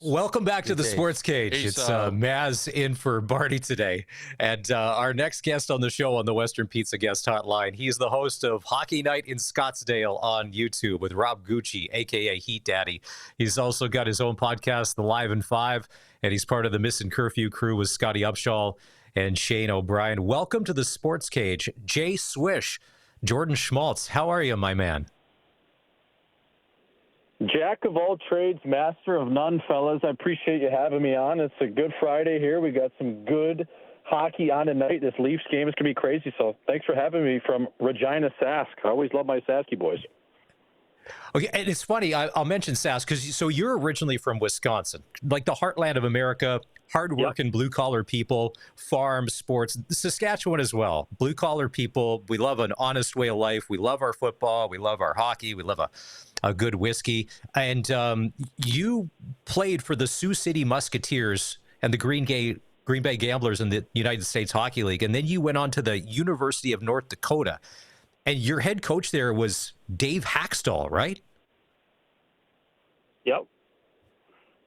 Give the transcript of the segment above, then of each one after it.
Welcome back to the Hey, Sports Cage. hey, It's so Maz in for Barty today. And our next guest on the show on the Western Pizza Guest Hotline, he's the host of Hockey Night in Scottsdale on YouTube with Rob Gucci, a.k.a. Heat Daddy. He's also got his own podcast, The Live in Five, and he's part of the Missing Curfew crew with Scotty Upshaw and Shane O'Brien. Welcome to the Sports Cage. Jay Swish, Jordan Schmaltz, how are you, my man? Jack of all trades, master of none, fellas. I appreciate you having me on. It's a good Friday here. We got some good hockey on tonight. This Leafs game is going to be crazy, so thanks for having me from Regina, Sask. I always love my Sasky boys. Okay, and it's funny, I'll mention Sask, because so you're originally from Wisconsin, like the heartland of America, hardworking, Yep. blue-collar people, farm, sports, Saskatchewan as well. Blue-collar people, we love an honest way of life. We love our football. We love our hockey. We love a good whiskey. And you played for the Sioux City Musketeers and the Green Bay Gamblers in the United States Hockey League, and then you went on to the University of North Dakota. And your head coach there was Dave Hackstall, right? Yep.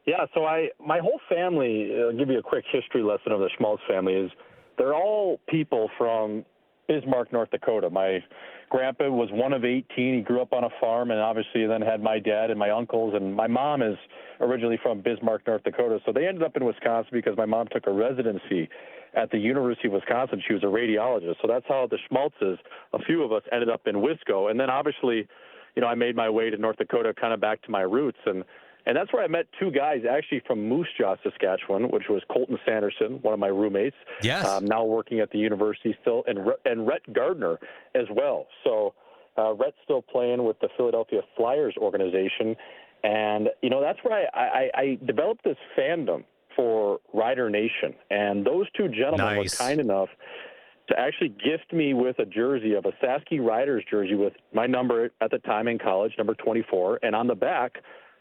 Yeah, so my whole family, I'll give you a quick history lesson of the Schmaltz family, is they're all people from Bismarck, North Dakota. My grandpa was one of 18. He grew up on a farm and obviously then had my dad and my uncles. And my mom is originally from Bismarck, North Dakota. So they ended up in Wisconsin because my mom took a residency at the University of Wisconsin. She was a radiologist. So that's how the Schmaltzes, a few of us, ended up in Wisco. And then obviously, I made my way to North Dakota, kind of back to my roots. And that's where I met two guys actually from Moose Jaw, Saskatchewan, which was Colton Sanderson, one of my roommates. Yes. Now working at the university still, and Rhett Gardner as well. So Rhett's still playing with the Philadelphia Flyers organization. And, that's where I developed this fandom for Rider Nation. And those two gentlemen were kind enough to actually gift me with a jersey of a Sasky Riders jersey with my number at the time in college, number 24, and on the back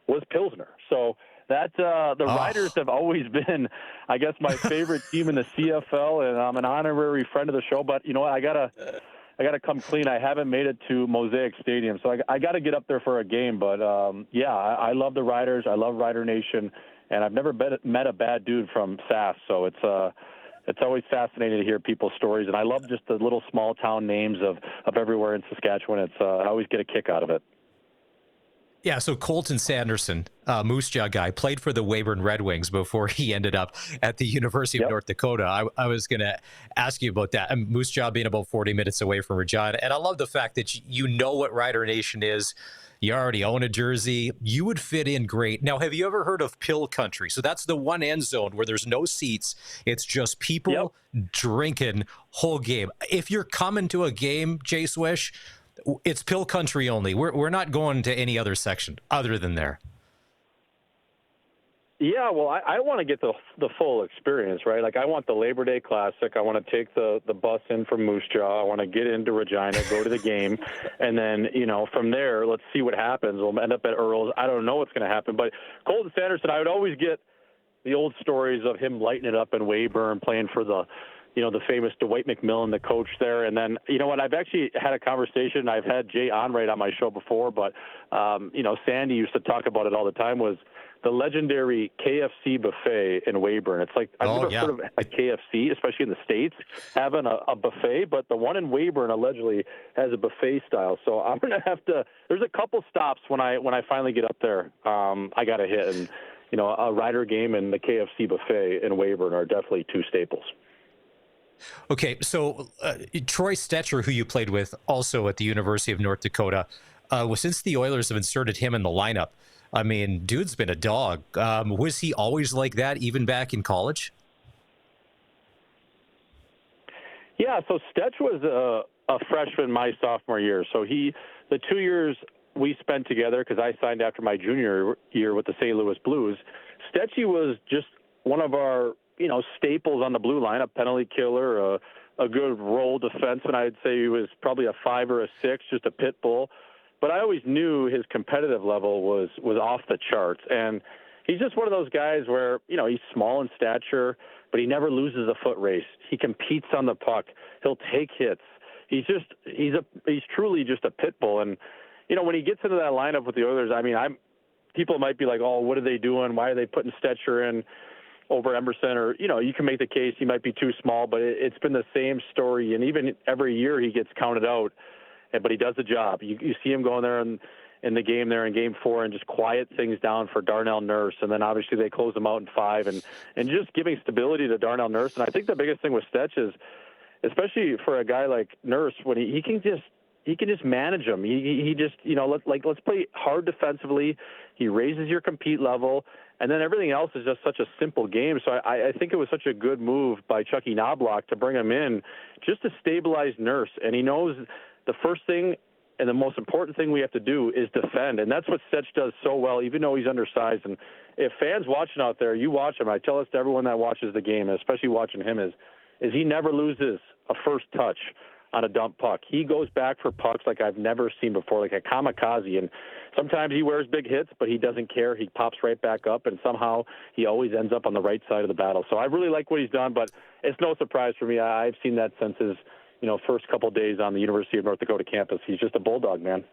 was Pilsner. So that the Riders have always been, I guess, my favorite team in the CFL, and I'm an honorary friend of the show. But you know what? I gotta come clean. I haven't made it to Mosaic Stadium, so I got to get up there for a game. But I love the Riders. I love Rider Nation, and I've never met a bad dude from SAS. So it's always fascinating to hear people's stories, and I love just the little small town names of everywhere in Saskatchewan. I always get a kick out of it. Yeah, so Colton Sanderson, Moose Jaw guy, played for the Weyburn Red Wings before he ended up at the University of North Dakota. I was going to ask you about that. And Moose Jaw being about 40 minutes away from Regina. And I love the fact that you know what Rider Nation is. You already own a jersey. You would fit in great. Now, have you ever heard of Pill Country? So that's the one end zone where there's no seats. It's just people drinking whole game. If you're coming to a game, Jay Swish, it's Pill Country only. We're not going to any other section other than there. Yeah, well, I want to get the full experience, right? Like, I want the Labor Day Classic. I want to take the bus in from Moose Jaw. I want to get into Regina, go to the game, and then, from there, let's see what happens. We'll end up at Earl's. I don't know what's going to happen. But Colton Sanderson, I would always get the old stories of him lighting it up in Weyburn, playing for the famous Dwight McMillan, the coach there. And then, I've actually had a conversation. I've had Jay Onrait on my show before, but, Sandy used to talk about it all the time, was the legendary KFC buffet in Weyburn. It's like, I've never heard of a KFC, especially in the States, having a buffet, but the one in Weyburn allegedly has a buffet style. So I'm going to have to, there's a couple stops when I finally get up there. I got to hit, and, a Rider game and the KFC buffet in Weyburn are definitely two staples. Okay, so Troy Stetcher, who you played with also at the University of North Dakota, since the Oilers have inserted him in the lineup, I mean, dude's been a dog. Was he always like that, even back in college? Yeah, so Stetch was a freshman my sophomore year. So the 2 years we spent together, because I signed after my junior year with the St. Louis Blues, Stetchy was just one of our staples on the blue line, a penalty killer, a good role defenseman. I'd say he was probably a 5 or a 6, just a pit bull. But I always knew his competitive level was off the charts. And he's just one of those guys where, he's small in stature, but he never loses a foot race. He competes on the puck. He'll take hits. He's truly just a pit bull. And, when he gets into that lineup with the Oilers, I mean, people might be like, oh, what are they doing? Why are they putting Stetcher in over Emerson? Or, you can make the case he might be too small, but it's been the same story. And even every year he gets counted out, but he does the job. You see him going there in the game there in Game 4 and just quiet things down for Darnell Nurse. And then obviously they close him out in 5 and just giving stability to Darnell Nurse. And I think the biggest thing with Stetch is, especially for a guy like Nurse, when he can just manage them. He just, let's play hard defensively. He raises your compete level, and then everything else is just such a simple game. So I think it was such a good move by Chucky Knobloch to bring him in just to stabilize Nurse. And he knows the first thing and the most important thing we have to do is defend. And that's what Stetch does so well, even though he's undersized. And if fans watching out there, you watch him, I tell this to everyone that watches the game, especially watching him, is he never loses a first touch on a dump puck. He goes back for pucks like I've never seen before, like a kamikaze. And sometimes he wears big hits, but he doesn't care. He pops right back up, and somehow he always ends up on the right side of the battle. So I really like what he's done, but it's no surprise for me. I've seen that since his first couple of days on the University of North Dakota campus. He's just a bulldog, man.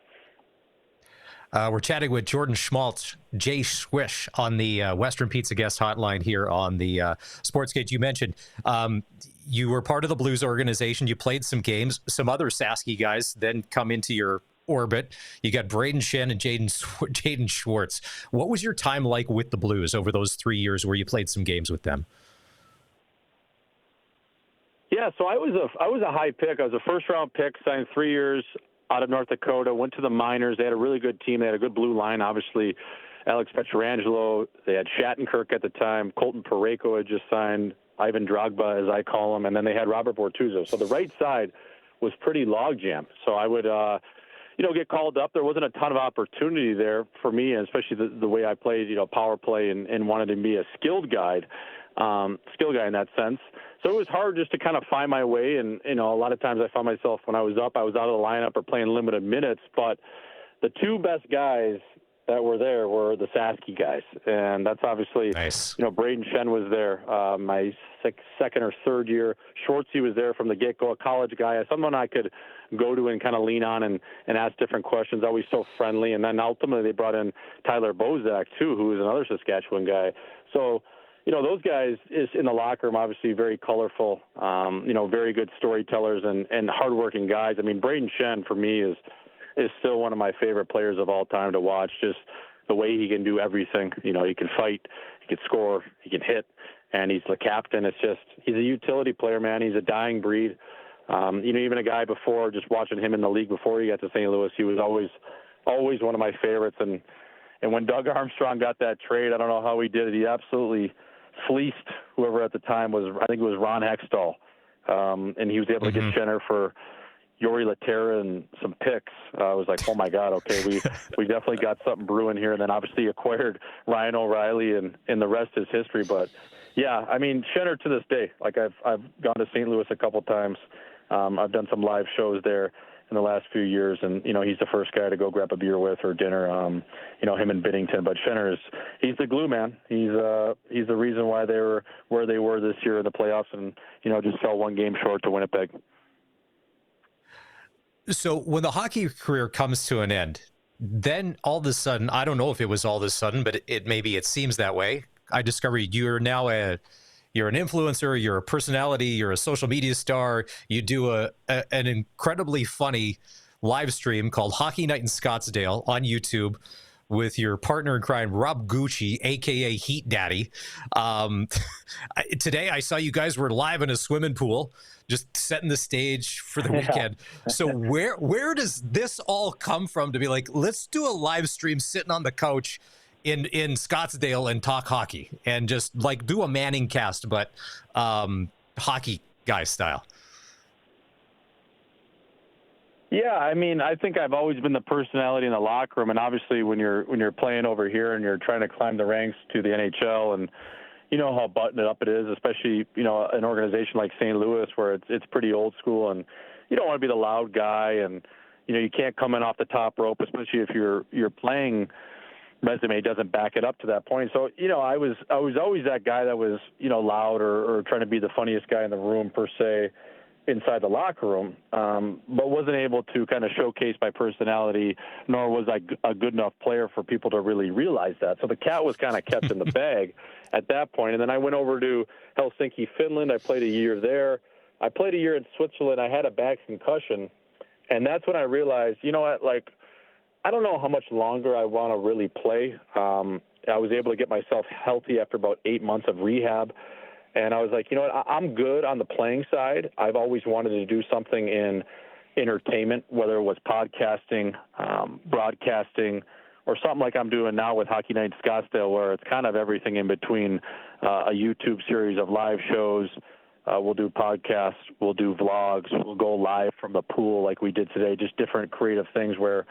We're chatting with Jordan Schmaltz, Jay Swish, on the Western Pizza Guest Hotline here on the SportsCage. You mentioned you were part of the Blues organization. You played some games. Some other Sasky guys then come into your orbit. You got Braden Shen and Jaden Schwartz. What was your time like with the Blues over those 3 years where you played some games with them? Yeah, so I was a high pick. I was a first-round pick, signed 3 years out of North Dakota, went to the minors. They had a really good team. They had a good blue line, obviously. Alex Pietrangelo. They had Shattenkirk at the time. Colton Parayko had just signed. Ivan Drogba, as I call him. And then they had Robert Bortuzzo. So the right side was pretty logjam. So I would, get called up. There wasn't a ton of opportunity there for me, and especially the way I played, power play and wanted to be a skilled guy in that sense. So it was hard just to kind of find my way. And, a lot of times I found myself when I was up, I was out of the lineup or playing limited minutes. But the two best guys that were there were the Sasky guys. And that's obviously, nice. Braden Shen was there my second or third year. Schwartzy was there from the get-go, a college guy, someone I could go to and kind of lean on and ask different questions, always so friendly. And then ultimately they brought in Tyler Bozak, too, who is another Saskatchewan guy. So, those guys is in the locker room, obviously very colorful, very good storytellers and hardworking guys. I mean, Braden Shen for me is still one of my favorite players of all time to watch. Just the way he can do everything. He can fight, he can score, he can hit, and he's the captain. He's a utility player, man. He's a dying breed. Even a guy before, just watching him in the league before he got to St. Louis, he was always one of my favorites. And when Doug Armstrong got that trade, I don't know how he did it. He absolutely fleeced whoever at the time was, I think it was Ron Hextall. And he was able to get Schenner for Yori Laterra and some picks. I was like, oh my God, okay, we definitely got something brewing here. And then obviously acquired Ryan O'Reilly, and the rest is history. But yeah, I mean, Schenner to this day, like I've gone to St. Louis a couple times. I've done some live shows there in the last few years, and he's the first guy to go grab a beer with or dinner. Him and Binnington, but Schenner he's the glue man. He's the reason why they were where they were this year in the playoffs, and just fell one game short to Winnipeg. So when the hockey career comes to an end, then all of a sudden, I don't know if it was all of a sudden, but it seems that way. I discovered you're now you're an influencer, you're a personality, you're a social media star. You do an incredibly funny live stream called Hockey Night in Scottsdale on YouTube with your partner in crime, Rob Gucci, a.k.a. Heat Daddy. Today, I saw you guys were live in a swimming pool, just setting the stage for the weekend. So where does this all come from to be like, let's do a live stream sitting on the couch in Scottsdale and talk hockey and just like do a Manning cast, but hockey guy style? Yeah, I mean, I think I've always been the personality in the locker room, and obviously when you're playing over here and you're trying to climb the ranks to the NHL, and how buttoned up it is, especially an organization like St. Louis where it's pretty old school, and you don't want to be the loud guy, and you can't come in off the top rope, especially if your playing resume doesn't back it up to that point. So I was always that guy that was loud or trying to be the funniest guy in the room per se. inside the locker room, but wasn't able to kind of showcase my personality, nor was I a good enough player for people to really realize that. So the cat was kind of kept in the bag at that point. And then I went over to Helsinki, Finland. I played a year there. I played a year in Switzerland. I had a back concussion, and that's when I realized, you know what, like, I don't know how much longer I want to really play. I was able to get myself healthy after about 8 months of rehab. And I was like, you know what, I'm good on the playing side. I've always wanted to do something in entertainment, whether it was podcasting, broadcasting, or something like I'm doing now with Hockey Night in Scottsdale, where it's kind of everything in between, a YouTube series of live shows. We'll do podcasts, we'll do vlogs, we'll go live from the pool like we did today, just different creative things where,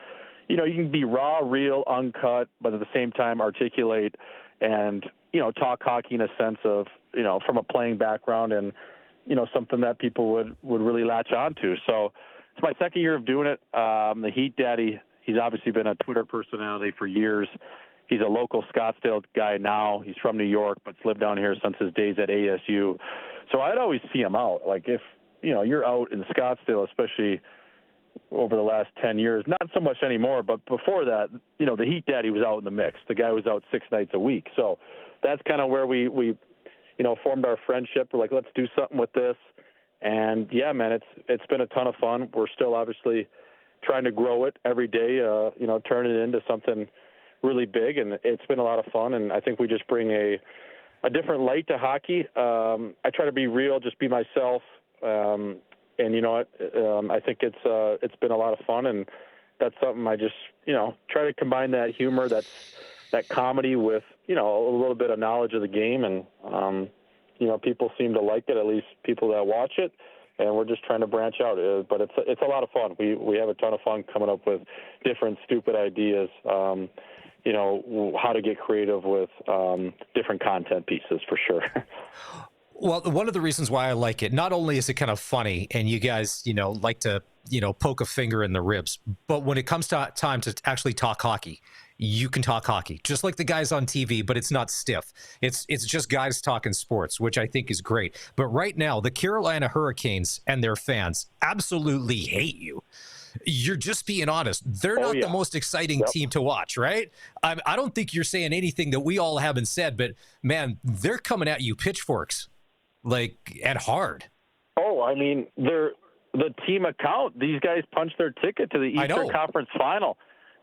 you know, you can be raw, real, uncut, but at the same time articulate and, you know, talk hockey in a sense of, you know, from a playing background and, you know, something that people would really latch on to. So it's my second year of doing it. The Heat Daddy, he's obviously been a Twitter personality for years. He's a local Scottsdale guy now. He's from New York, but's lived down here since his days at ASU. So I'd always see him out. Like if, you know, you're out in Scottsdale, especially over the last 10 years, not so much anymore, but before that, you know, the Heat Daddy was out in the mix. The guy was out 6 nights a week. So that's kind of where we, you know, formed our friendship. We're like, let's do something with this. And yeah, man, it's been a ton of fun. We're still obviously trying to grow it every day, you know, turn it into something really big. And it's been a lot of fun. And I think we just bring a different light to hockey. I try to be real, just be myself. And you know what? I think it's been a lot of fun, and that's something I just, you know, try to combine that humor, that comedy with, you know, a little bit of knowledge of the game, and you know, people seem to like it, at least people that watch it, and we're just trying to branch out. But it's a lot of fun. We have a ton of fun coming up with different stupid ideas. You know, how to get creative with different content pieces for sure. Well, one of the reasons why I like it, not only is it kind of funny and you guys, you know, like to, you know, poke a finger in the ribs, but when it comes to time to actually talk hockey, you can talk hockey just like the guys on TV, but it's not stiff. It's just guys talking sports, which I think is great. But right now, the Carolina Hurricanes and their fans absolutely hate you. You're just being honest. They're not the most exciting team to watch, right? I don't think you're saying anything that we all haven't said, but man, they're coming at you pitchforks. Like, at hard. Oh, I mean, they're the team account. These guys punched their ticket to the Eastern Conference Final.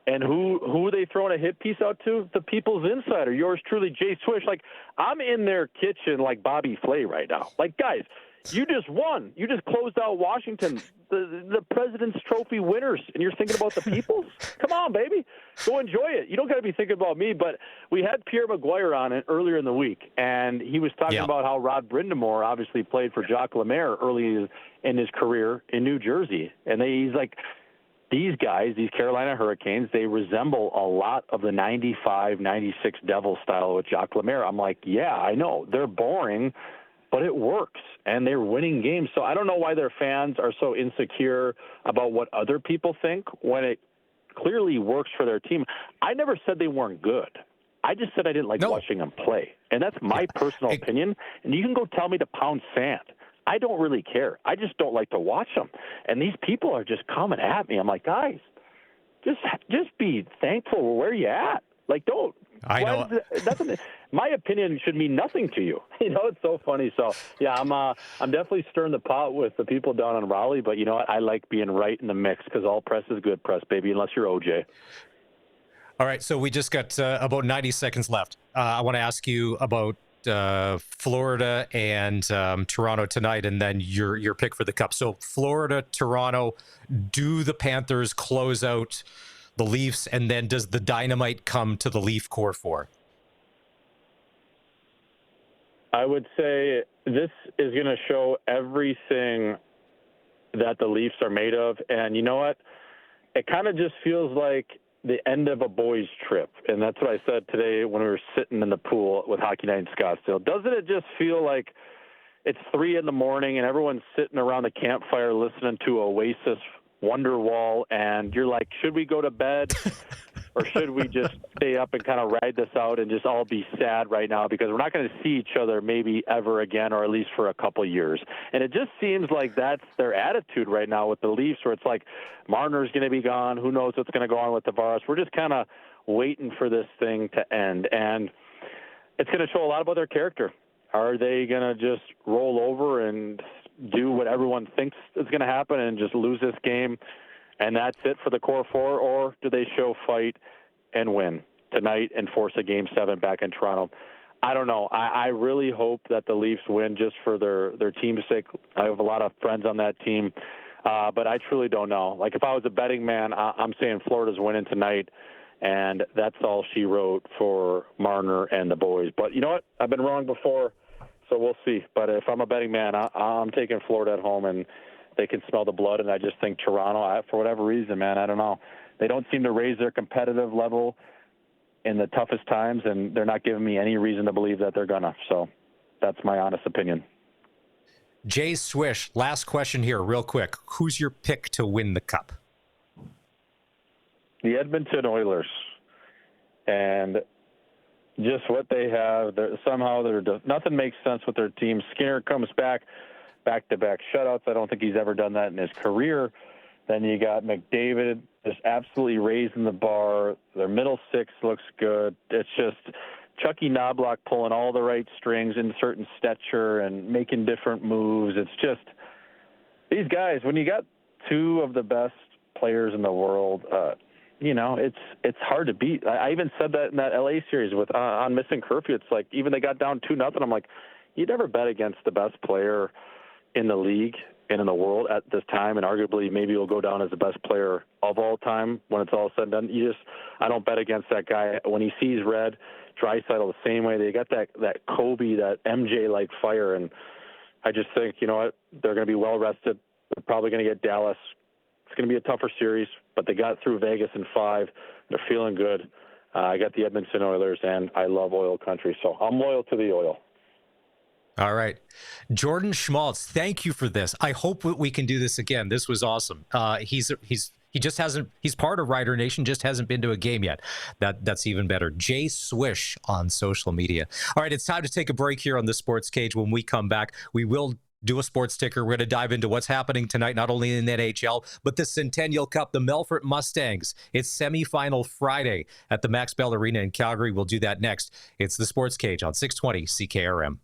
And who are they throwing a hit piece out to? The People's Insider, yours truly, Jay Swish. Like, I'm in their kitchen like Bobby Flay right now. Like, guys, you just won. You just closed out Washington, the President's Trophy winners, and you're thinking about the Peoples? Come on, baby. Go enjoy it. You don't got to be thinking about me, but we had Pierre Maguire on it earlier in the week, and he was talking about how Rod Brind'Amour obviously played for Jacques Lemaire early in his career in New Jersey. And he's like, these guys, these Carolina Hurricanes, they resemble a lot of the 95, 96 Devil style with Jacques Lemaire. I'm like, yeah, I know. They're boring, but it works, and they're winning games. So I don't know why their fans are so insecure about what other people think when it clearly works for their team. I never said they weren't good. I just said I didn't like watching them play, and that's my personal opinion, and you can go tell me to pound sand. I don't really care. I just don't like to watch them, and these people are just coming at me. I'm like, guys, just be thankful where you at. Like, don't. I know. My opinion should mean nothing to you. You know, it's so funny. So, yeah, I'm definitely stirring the pot with the people down in Raleigh. But you know what? I like being right in the mix because all press is good press, baby, unless you're OJ. All right, so we just got about 90 seconds left. I want to ask you about Florida and Toronto tonight, and then your pick for the Cup. So, Florida, Toronto, do the Panthers close out the Leafs, and then does the dynamite come to the Leaf Core 4? I would say this is going to show everything that the Leafs are made of. And you know what? It kind of just feels like the end of a boys' trip. And that's what I said today when we were sitting in the pool with Hockey Night in Scottsdale. Doesn't it just feel like it's 3 a.m. and everyone's sitting around the campfire listening to Oasis Wonderwall, and you're like, should we go to bed? or should we just stay up and kind of ride this out and just all be sad right now because we're not going to see each other maybe ever again, or at least for a couple years? And it just seems like that's their attitude right now with the Leafs, where it's like Marner's going to be gone. Who knows what's going to go on with Tavares? We're just kind of waiting for this thing to end. And it's going to show a lot about their character. Are they going to just roll over and do what everyone thinks is going to happen and just lose this game, and that's it for the core four? Or do they show fight and win tonight and force a Game 7 back in Toronto? I don't know. I really hope that the Leafs win just for their team's sake. I have a lot of friends on that team, but I truly don't know. Like, if I was a betting man, I'm saying Florida's winning tonight, and that's all she wrote for Marner and the boys. But you know what? I've been wrong before, so we'll see. But if I'm a betting man, I'm taking Florida at home, and they can smell the blood. And I just think Toronto, for whatever reason, man, I don't know. They don't seem to raise their competitive level in the toughest times, and they're not giving me any reason to believe that they're gonna. So that's my honest opinion. Jay Swish, last question here, real quick. Who's your pick to win the Cup? The Edmonton Oilers. And just what they have, nothing makes sense with their team. Skinner comes back-to-back shutouts. I don't think he's ever done that in his career. Then you got McDavid just absolutely raising the bar. Their middle six looks good. It's just Chucky Knobloch pulling all the right strings, inserting Stetcher and making different moves. It's just these guys, when you got two of the best players in the world, it's hard to beat. I even said that in that LA series on missing curfew. It's like, even they got down 2-0. I'm like, you never bet against the best player in the league and in the world at this time, and arguably maybe he'll go down as the best player of all time when it's all said and done. I don't bet against that guy. When he sees red, Draisaitl the same way. They got that Kobe, that MJ-like fire, and I just think, you know what, they're going to be well rested. They're probably going to get Dallas. It's going to be a tougher series, but they got through Vegas in 5. They're feeling good. I got the Edmonton Oilers, and I love oil country, so I'm loyal to the oil. All right. Jordan Schmaltz, thank you for this. I hope we can do this again. This was awesome. He just hasn't, he's part of Rider Nation, just hasn't been to a game yet. That's even better. Jay Swish on social media. All right, it's time to take a break here on the Sports Cage. When we come back, we will do a sports ticker. We're going to dive into what's happening tonight, not only in the NHL, but the Centennial Cup, the Melfort Mustangs. It's semifinal Friday at the Max Bell Arena in Calgary. We'll do that next. It's the Sports Cage on 620 CKRM.